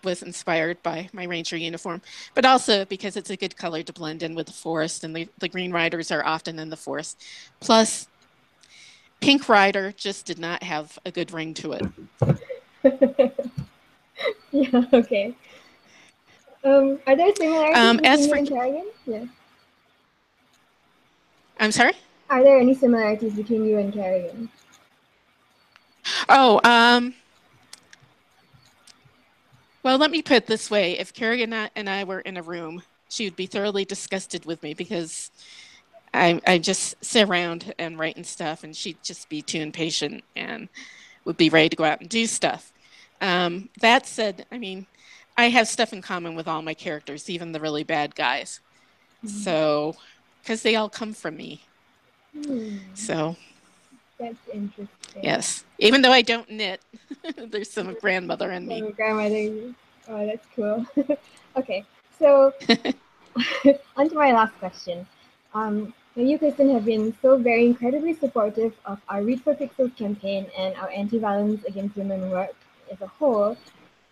was inspired by my ranger uniform, but also because it's a good color to blend in with the forest, and the Green Riders are often in the forest. Plus, Pink Rider just did not have a good ring to it. Yeah, okay. Are there similarities As between you for, and Carrigan? Yeah. I'm sorry. Are there any similarities between you and Carrigan? Oh, well, let me put it this way: if Kerrigan and I were in a room, she would be thoroughly disgusted with me because I just sit around and write and stuff, and she'd just be too impatient and would be ready to go out and do stuff. That said, I mean, I have stuff in common with all my characters, even the really bad guys. So, because they all come from me. Hmm. So, That's interesting. Yes. Even though I don't knit, there's some grandmother in me. So grandmother. Oh, that's cool. Okay, so on to my last question. You, Kristen, have been so very incredibly supportive of our Read for Pixels campaign and our anti-violence against women work as a whole.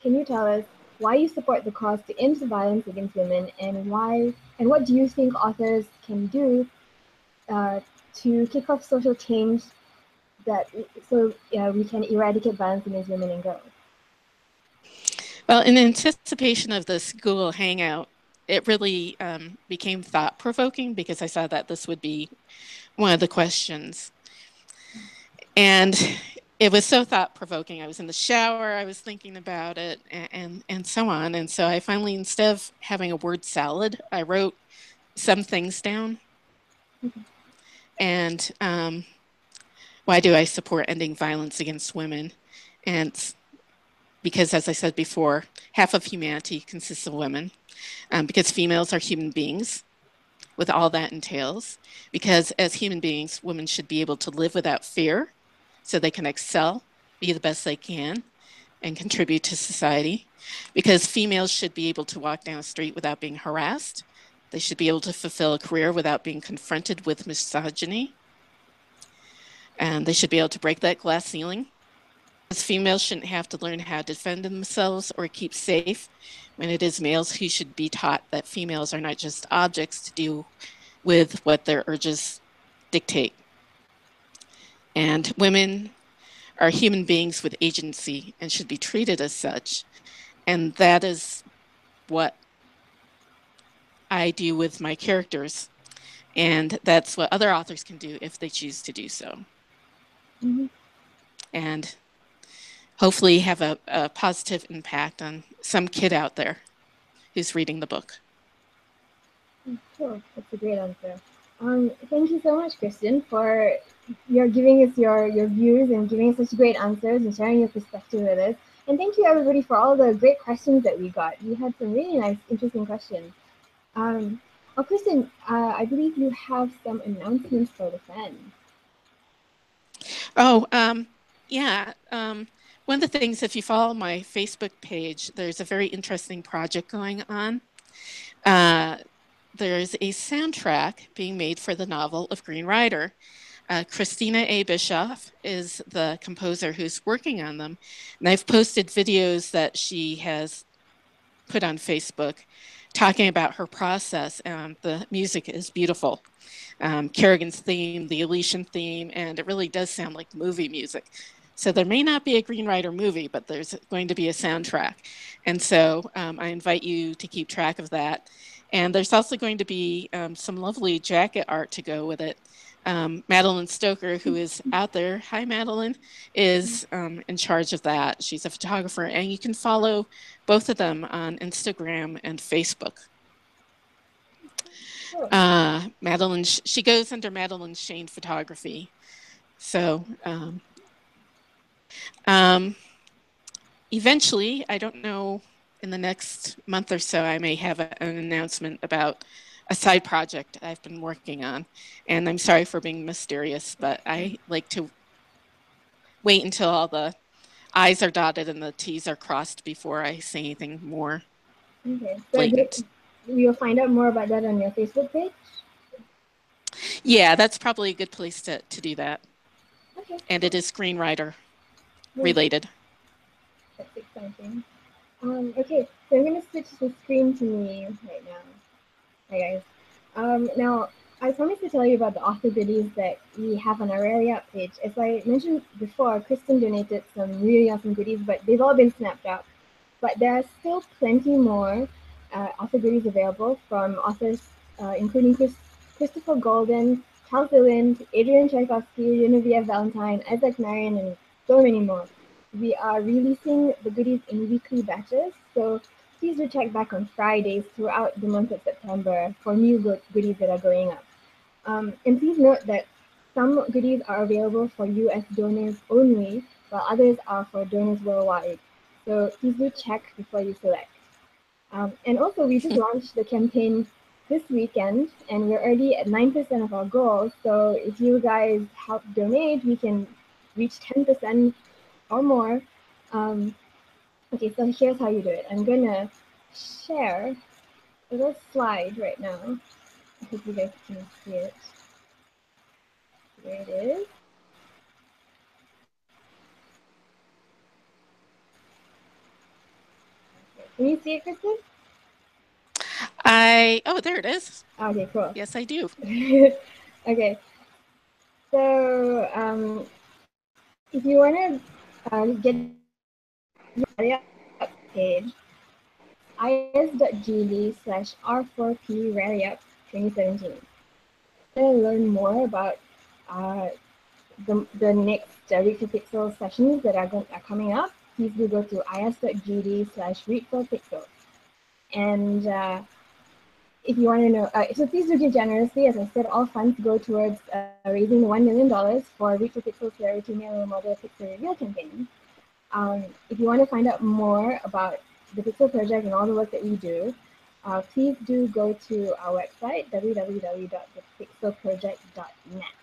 Can you tell us why you support the cause to end violence against women, and why, and what do you think authors can do uh, to kick off social change that so we can eradicate violence against women and girls? Well, in anticipation of this Google Hangout, it really became thought provoking because I saw that this would be one of the questions. And it was so thought provoking. I was in the shower, I was thinking about it, and so on. And so I finally, instead of having a word salad, I wrote some things down. And why do I support ending violence against women? And because, as I said before, half of humanity consists of women, because females are human beings with all that entails, because as human beings, women should be able to live without fear so they can excel, be the best they can, and contribute to society, because females should be able to walk down the street without being harassed. They should be able to fulfill a career without being confronted with misogyny, and they should be able to break that glass ceiling. As females shouldn't have to learn how to defend themselves or keep safe when it is males who should be taught that females are not just objects to do with what their urges dictate. And women are human beings with agency and should be treated as such. And that is what I do with my characters. And that's what other authors can do if they choose to do so. Mm-hmm. And hopefully have a positive impact on some kid out there who's reading the book. Sure, that's a great answer. Thank you so much, Kristen, for your giving us your views and giving us such great answers and sharing your perspective with us. And thank you, everybody, for all the great questions that we got. We had some really nice, interesting questions. Oh, Kristen, I believe you have some announcements for the fans. Oh, yeah. One of the things, if you follow my Facebook page, there's a very interesting project going on. There's a soundtrack being made for the novel of Green Rider. Christina A. Bischoff is the composer who's working on them. And I've posted videos that she has put on Facebook talking about her process, and the music is beautiful. Kerrigan's theme, the Elysian theme, and it really does sound like movie music. So there may not be a Green Rider movie, but there's going to be a soundtrack. And so I invite you to keep track of that. And there's also going to be some lovely jacket art to go with it. Madeline Stoker, who is out there, hi Madeline, is in charge of that. She's a photographer, and you can follow both of them on Instagram and Facebook. Madeline, she goes under Madeline Shane Photography. So eventually, I don't know, in the next month or so, I may have an announcement about a side project I've been working on. And I'm sorry for being mysterious, but I like to wait until all the I's are dotted and the T's are crossed before I say anything more blatant. We'll find out more about that on your Facebook page? Yeah, that's probably a good place to do that. Okay. And it is screenwriter related. That's exciting. Okay, so I'm going to switch the screen to me right now. Hi, guys. Now, I promised to tell you about the author goodies that we have on our Rally Up page. As I mentioned before, Kristen donated some really awesome goodies, but they've all been snapped up. But there are still plenty more author goodies available from authors including Christopher Golden, Charles Lilland, Adrian Tchaikovsky, Genevieve Valentine, Isaac Marion, and so many more. We are releasing the goodies in weekly batches, so please do check back on Fridays throughout the month of September for new goodies that are going up. And please note that some goodies are available for US donors only, while others are for donors worldwide. So please do check before you select. And also, we just launched the campaign this weekend, and we're already at 9% of our goal. So if you guys help donate, we can reach 10% or more. Okay, so here's how you do it. I'm gonna share a little slide right now. I hope you guys can see it. Here it is. Can you see it, Kristen? Oh, there it is. Okay, cool. Yes, I do. Okay, so if you want to get your rally up page, is.gd/r4p rally up 2017. If you want to learn more about uh, the next Read for Pixels sessions that are coming up, please do go to is.gd/read for pixels. And if you want to know, so please do give generously. As I said, all funds go towards raising $1 million for Read for Pixels Clarity Mail Model Pixel Reveal campaign. If you want to find out more about the Pixel project and all the work that we do, please do go to our website, www.thepixelproject.net.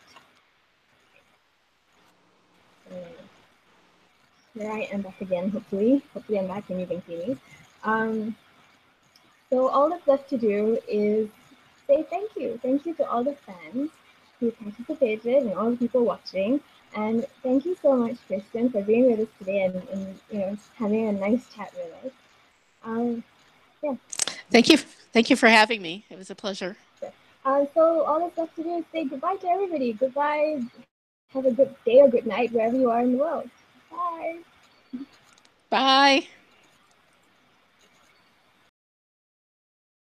Here I am back again, hopefully. Hopefully I'm back and you can see me. So all that's left to do is say thank you. Thank you to all the fans who participated and all the people watching. And thank you so much, Kristen, for being with us today and having a nice chat with us. Yeah. Thank you. Thank you for having me. It was a pleasure. So all that's left to do is say goodbye to everybody. Goodbye. Have a good day or good night wherever you are in the world. Bye. Bye.